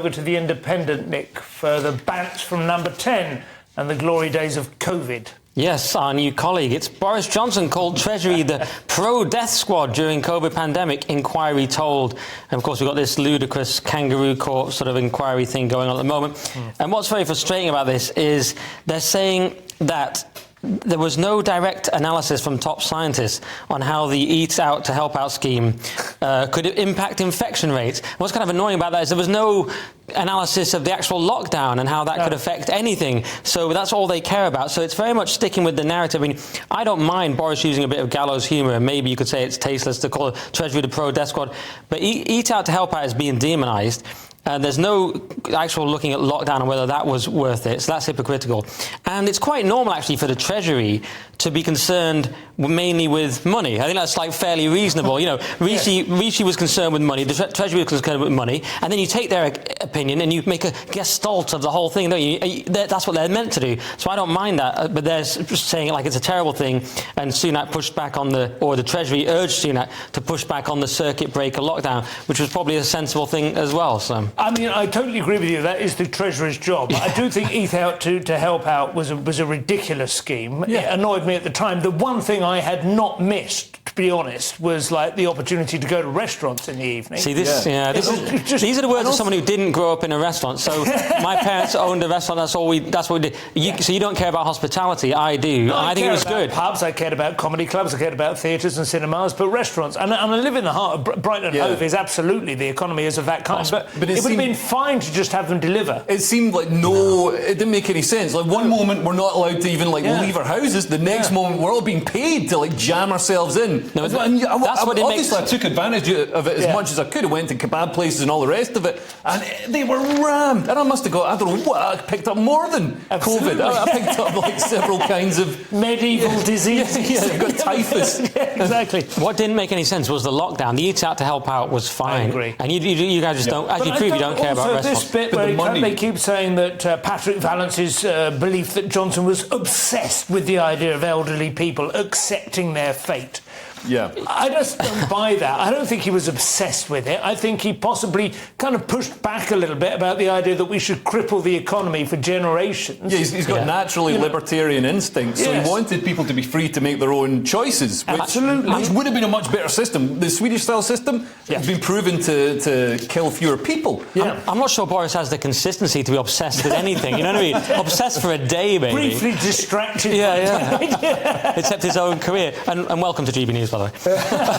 over to The Independent, Nick, for the bants from Number 10 and the glory days of COVID. Yes, our new colleague. It's Boris Johnson called Treasury the pro-death squad during COVID pandemic, inquiry told. And of course, we've got this ludicrous kangaroo court sort of inquiry thing going on at the moment. And what's very frustrating about this is they're saying that there was no direct analysis from top scientists on how the Eat Out to Help Out scheme could impact infection rates. What's kind of annoying about that is there was no analysis of the actual lockdown and how that could affect anything. So that's all they care about. So it's very much sticking with the narrative. I mean, I don't mind Boris using a bit of gallows humour, and maybe you could say it's tasteless to call Treasury the pro-death squad, but Eat Out to Help Out is being demonised. There's no actual looking at lockdown and whether that was worth it, so that's hypocritical. And it's quite normal, actually, for the Treasury to be concerned mainly with money. I think that's like fairly reasonable. You know, Rishi was concerned with money, the Treasury was concerned with money, and then you take their opinion and you make a gestalt of the whole thing, don't you? That's what they're meant to do. So I don't mind that, but they're saying it like it's a terrible thing, and Sunak pushed back on the Treasury urged Sunak to push back on the circuit breaker lockdown, which was probably a sensible thing as well, so. I mean, I totally agree with you. That is the Treasury's job. I do think Eat Out to Help Out was a ridiculous scheme. Yeah. It annoyed me at the time. The one thing I had not missed, to be honest, was like the opportunity to go to restaurants in the evening. See, these are the words of someone who didn't grow up in a restaurant. So my parents owned a restaurant. That's what we did. So you don't care about hospitality. I do. No, I think it was good. Pubs. I cared about comedy clubs. I cared about theatres and cinemas. But restaurants, and I live in the heart of Brighton and Hove is absolutely the economy is of that kind. But it would have been fine to just have them deliver. It seemed like it didn't make any sense. Like one moment we're not allowed to even leave our houses. The next moment we're all being paid to jam ourselves in. No, that's what it makes. I took advantage of it as much as I could. I went to kebab places and all the rest of it, and they were rammed. And I must have got, I don't know what, I picked up more than COVID. I picked up several kinds of medieval diseases. Yeah, I got typhus. Exactly. What didn't make any sense was the lockdown. The Eat Out to Help Out was fine. I agree. And you guys just don't, as you prove, you don't care about restaurants. This bit where they keep saying that Patrick Vallence's belief that Johnson was obsessed with the idea of elderly people accepting their fate. Yeah. I just don't buy that. I don't think he was obsessed with it. I think he possibly kind of pushed back a little bit about the idea that we should cripple the economy for generations. Yeah, he's got naturally libertarian instincts, so he wanted people to be free to make their own choices, which would have been a much better system. The Swedish-style system has been proven to kill fewer people. Yeah. I'm not sure Boris has the consistency to be obsessed with anything, you know what I mean? Obsessed for a day, maybe. Briefly distracted. Yeah. Except his own career. And welcome to GBNews, by the way.